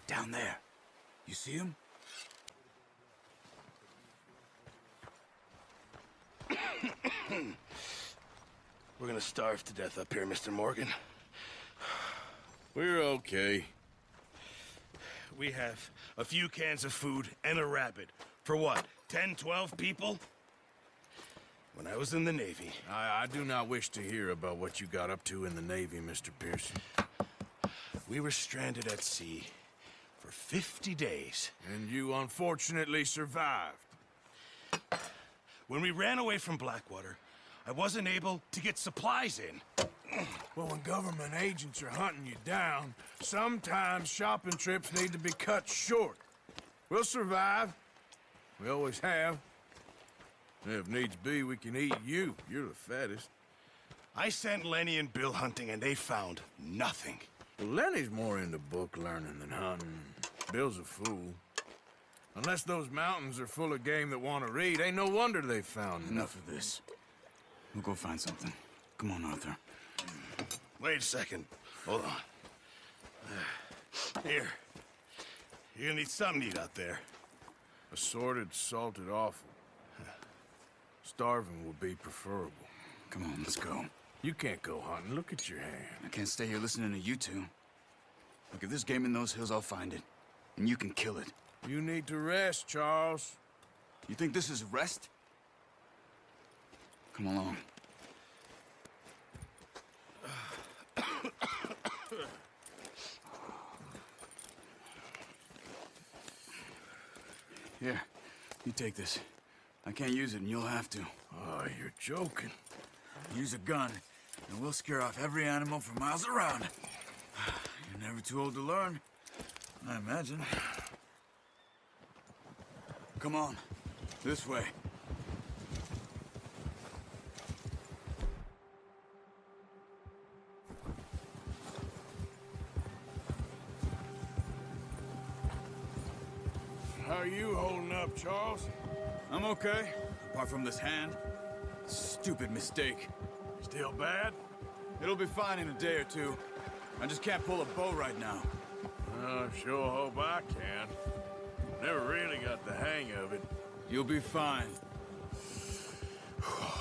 Down there. You see him? We're gonna starve to death up here, Mr. Morgan. We're okay. We have a few cans of food and a rabbit. For what, 10, 12 people? When I was in the Navy... I do not wish to hear about what you got up to in the Navy, Mr. Pearson. We were stranded at sea for 50 days. And you unfortunately survived. When we ran away from Blackwater, I wasn't able to get supplies in. Well, when government agents are hunting you down, sometimes shopping trips need to be cut short. We'll survive. We always have. If needs be, we can eat you. You're the fattest. I sent Lenny and Bill hunting, and they found nothing. Well, Lenny's more into book learning than hunting. Bill's a fool. Unless those mountains are full of game that want to read, ain't no wonder they found Enough of this. We'll go find something. Come on, Arthur. Wait a second. Hold on. Here. You're gonna need something to eat out there. Assorted, salted offal. Starving would be preferable. Come on, let's go. You can't go hunting. Look at your hand. I can't stay here listening to you two. Look, if there's game in those hills, I'll find it. And you can kill it. You need to rest, Charles. You think this is rest? Come along. Here, you take this. I can't use it, and you'll have to. Oh, you're joking. Use a gun, and we'll scare off every animal for miles around. You're never too old to learn, I imagine. Come on, this way. How are you holding up, Charles? I'm okay, apart from this hand. Stupid mistake. Still bad? It'll be fine in a day or two. I just can't pull a bow right now. I sure hope I can. Never really got the hang of it. You'll be fine.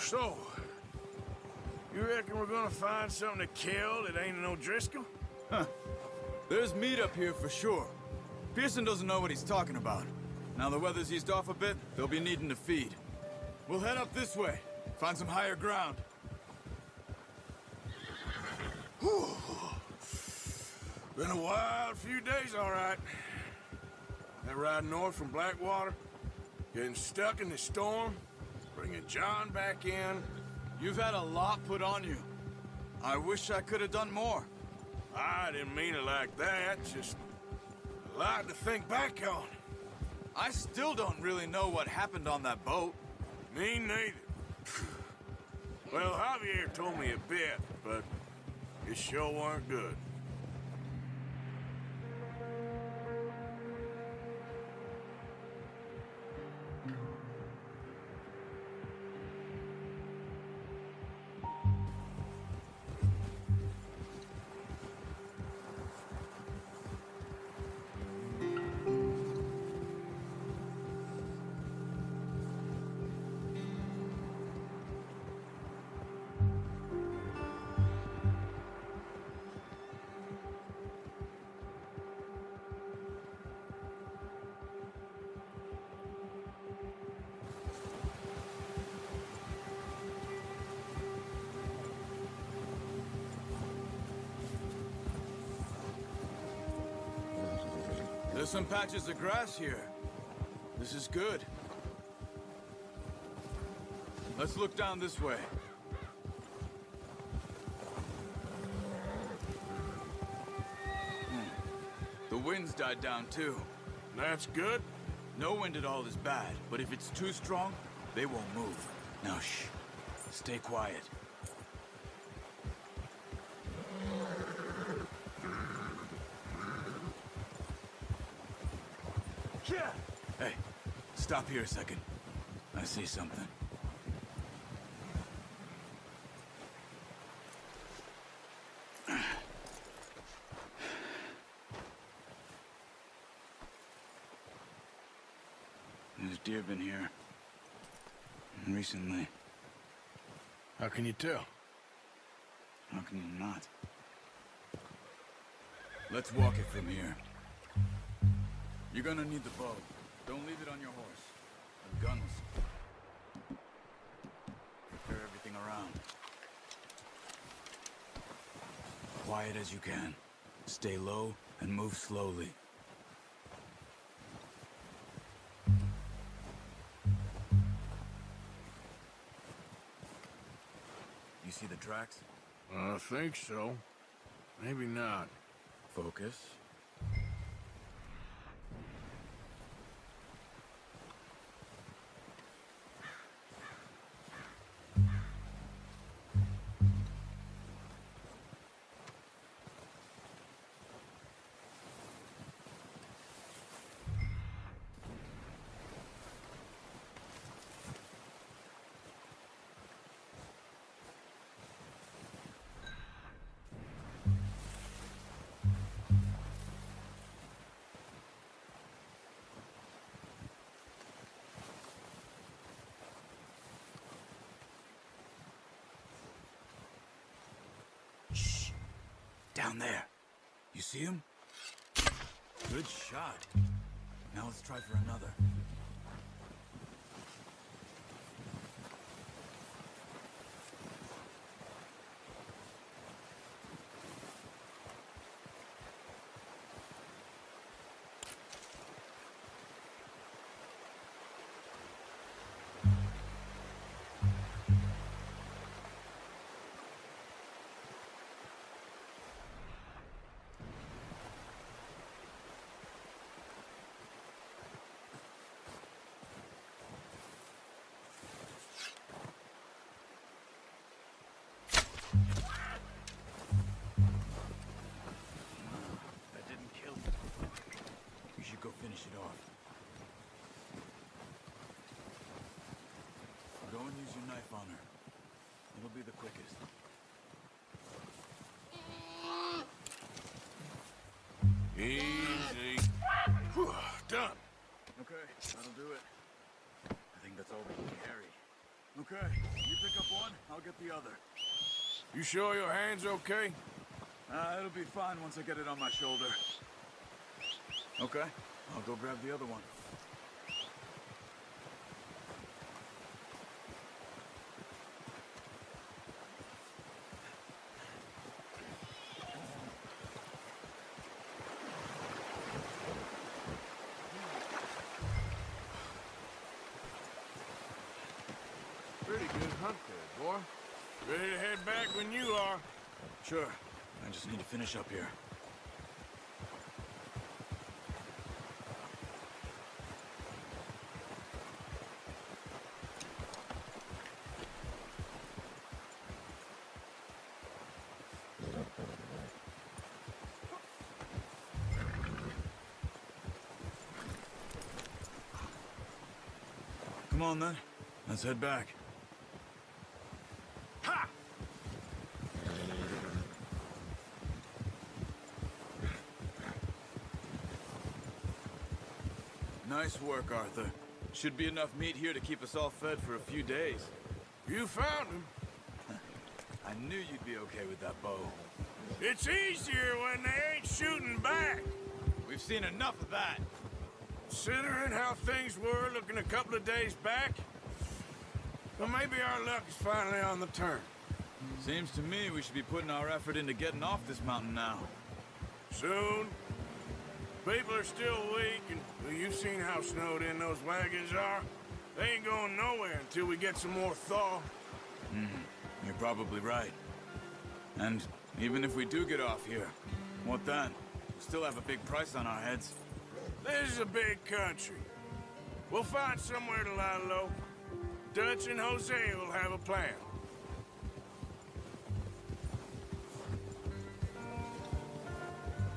So, you reckon we're gonna find something to kill that ain't no Driscoll? Huh. There's meat up here for sure. Pearson doesn't know what he's talking about. Now the weather's eased off a bit, they'll be needing to feed. We'll head up this way, find some higher ground. Whew. Been a wild few days, all right. That ride north from Blackwater, getting stuck in the storm, bringing John back in. You've had a lot put on you. I wish I could have done more. I didn't mean it like that, just a lot to think back on. I still don't really know what happened on that boat. Me neither. Well, Javier told me a bit, but it sure weren't good. There's some patches of grass here. This is good. Let's look down this way. The wind's died down too. That's good. No wind at all is bad, but if it's too strong, they won't move. Now shh. Stay quiet. Hey, stop here a second. I see something. There's deer been here. Recently. How can you tell? How can you not? Let's walk it from here. You're gonna need the bow. Don't leave it on your horse. And guns. Prepare everything around. Quiet as you can. Stay low and move slowly. You see the tracks? I think so. Maybe not. Focus. Down there. You see him? Good shot. Now let's try for another. That didn't kill him. You should go finish it off. Go and use your knife on her. It'll be the quickest. Easy. Whew, done. Okay, that'll do it. I think that's all we can carry. Okay, you pick up one, I'll get the other. You sure your hand's okay? It'll be fine once I get it on my shoulder. Okay, I'll go grab the other one. Pretty good hunt there, boy. Ready to head back when you are. Sure, I just need to finish up here. Come on then, let's head back. Ha! Nice work, Arthur. Should be enough meat here to keep us all fed for a few days. You found him. I knew you'd be okay with that bow. It's easier when they ain't shooting back. We've seen enough of that. Considering how things were looking a couple of days back, well, maybe our luck is finally on the turn. Seems to me we should be putting our effort into getting off this mountain now. Soon. People are still weak, and well, you've seen how snowed in those wagons are. They ain't going nowhere until we get some more thaw. You're probably right. And even if we do get off here, what then? We still have a big price on our heads. This is a big country. We'll find somewhere to lie low. Dutch and Jose will have a plan.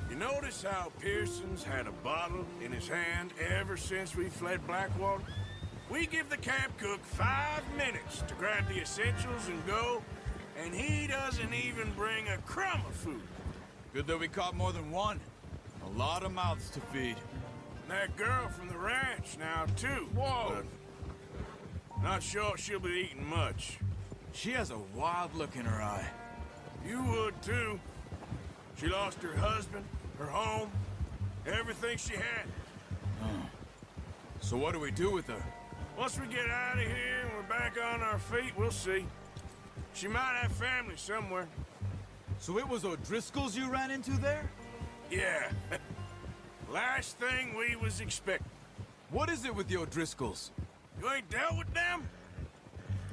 You notice how Pearson's had a bottle in his hand ever since we fled Blackwater? We give the camp cook 5 minutes to grab the essentials and go, and he doesn't even bring a crumb of food. Good that we caught more than one. A lot of mouths to feed. And that girl from the ranch now, too. Whoa! But not sure she'll be eating much. She has a wild look in her eye. You would, too. She lost her husband, her home, everything she had. So what do we do with her? Once we get out of here and we're back on our feet, we'll see. She might have family somewhere. So it was O'Driscoll's you ran into there? Yeah. Last thing we was expecting. What is it with the O'Driscolls? You ain't dealt with them?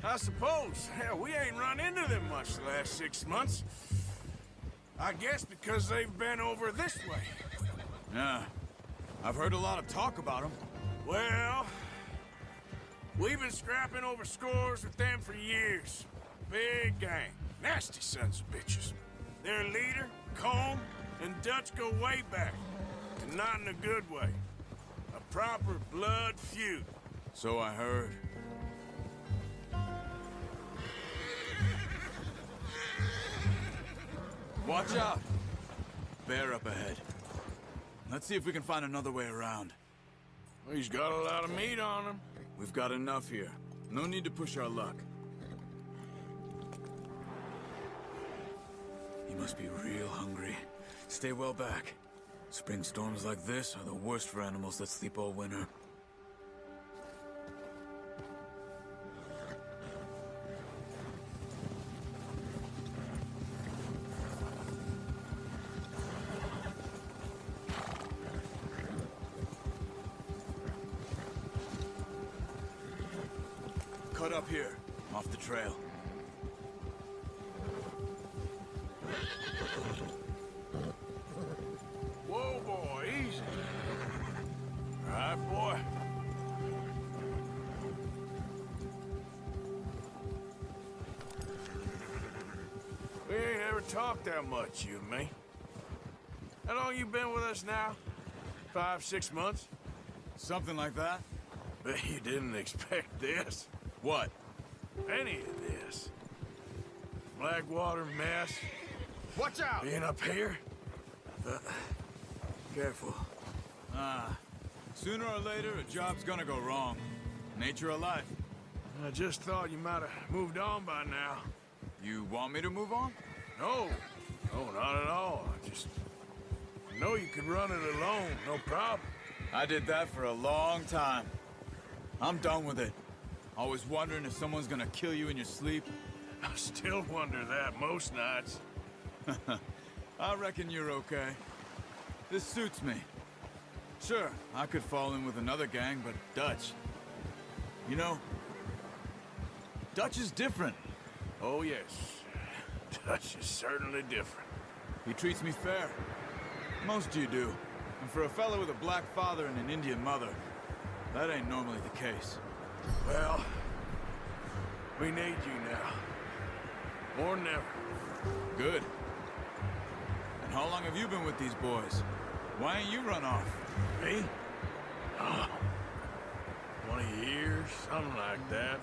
I suppose. Hell, we ain't run into them much the last 6 months. I guess because they've been over this way. Yeah. I've heard a lot of talk about them. Well, we've been scrapping over scores with them for years. Big gang. Nasty sons of bitches. Their leader, Combe, and Dutch go way back. And not in a good way. A proper blood feud. So I heard. Watch out! Bear up ahead. Let's see if we can find another way around. He's got a lot of meat on him. We've got enough here. No need to push our luck. He must be real hungry. Stay well back. Spring storms like this are the worst for animals that sleep all winter. Cut up here, off the trail. Whoa, boy, easy. All right, boy. We ain't ever talked that much, you and me. How long you been with us now? 5, 6 months? Something like that? Bet you didn't expect this. What? Any of this. Blackwater mess. Watch out! Being up here. Careful. Sooner or later, a job's gonna go wrong. Nature of life. I just thought you might have moved on by now. You want me to move on? No. No, not at all. I know you could run it alone, no problem. I did that for a long time. I'm done with it. Always wondering if someone's gonna kill you in your sleep. I still wonder that most nights. I reckon you're okay. This suits me. Sure, I could fall in with another gang, but Dutch... You know, Dutch is different. Oh, yes. Dutch is certainly different. He treats me fair. Most you do. And for a fellow with a black father and an Indian mother, that ain't normally the case. Well, we need you now. More than ever. Good. And how long have you been with these boys? Why ain't you run off? Me? Oh, 20 years, something like that.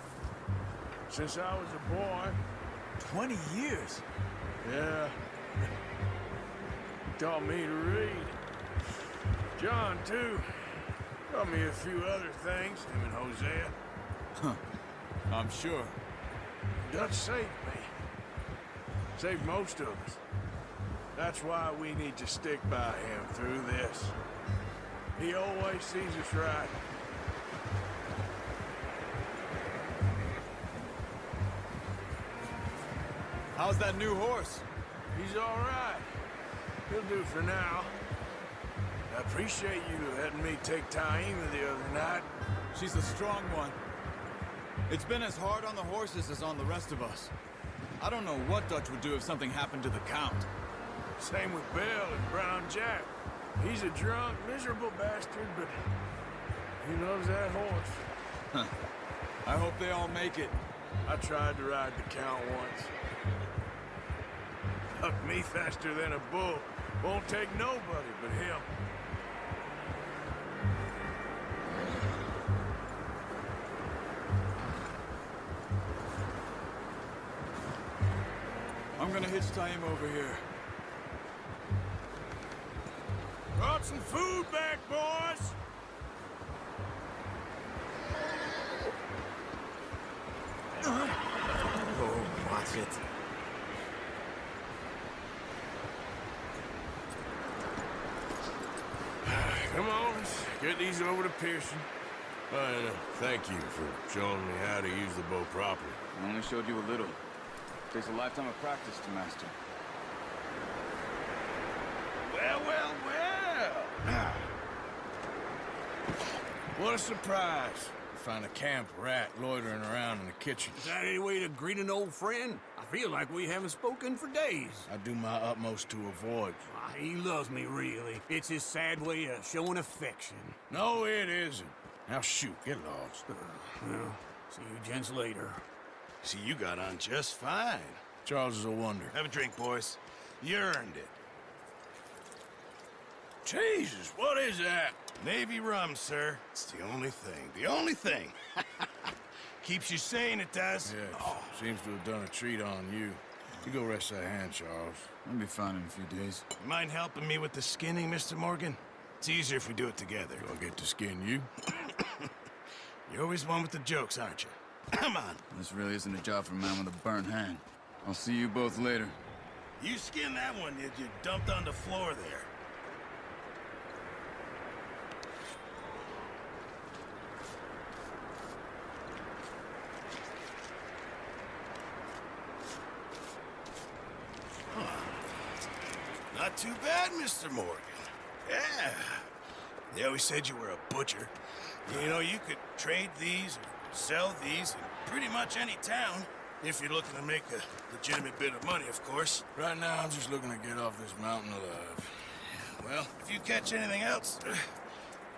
Since I was a boy. 20 years? Yeah. Taught me to read. John, too. Taught me a few other things, him and Hosea. Huh. I'm sure. Dutch saved me. Saved most of us. That's why we need to stick by him through this. He always sees us right. How's that new horse? He's all right. He'll do for now. I appreciate you letting me take Taima the other night. She's a strong one. It's been as hard on the horses as on the rest of us. I don't know what Dutch would do if something happened to the Count. Same with Bill and Brown Jack. He's a drunk, miserable bastard, but he loves that horse. Huh. I hope they all make it. I tried to ride the Count once. Hucked me faster than a bull. Won't take nobody but him. I'm gonna hitch Taima over here. Brought some food back, boys. Oh, watch it. Come on, let's get these over to Pearson. Thank you for showing me how to use the bow properly. I only showed you a little. Takes a lifetime of practice to master. Well, well, well. What a surprise. Find a camp rat loitering around in the kitchen. Is that any way to greet an old friend? I feel like we haven't spoken for days. I do my utmost to avoid. He loves me, really. It's his sad way of showing affection. No, it isn't. Now shoot, get lost. Well, see you gents later. See, you got on just fine. Charles is a wonder. Have a drink, boys. You earned it. Jesus, what is that? Navy rum, sir. It's the only thing. The only thing. Keeps you sane, it does. Yes, seems to have done a treat on you. You go rest that hand, Charles. I'll be fine in a few days. You mind helping me with the skinning, Mr. Morgan? It's easier if we do it together. Do I get to skin you? You're always one with the jokes, aren't you? Come on. This really isn't a job for a man with a burnt hand. I'll see you both later. You skinned that one that you dumped on the floor there. Not too bad, Mr. Morgan. Yeah. They always said you were a butcher. You know, you could trade these or sell these in pretty much any town. If you're looking to make a legitimate bit of money, of course. Right now, I'm just looking to get off this mountain alive. Well, if you catch anything else,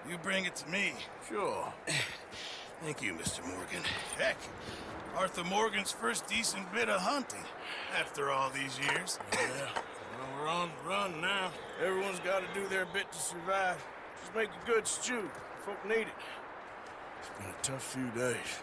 you bring it to me. Sure. Thank you, Mr. Morgan. Heck, Arthur Morgan's first decent bit of hunting after all these years. Yeah. Well, we're on the run now. Everyone's got to do their bit to survive. Just make a good stew. Folk need it. It's been a tough few days.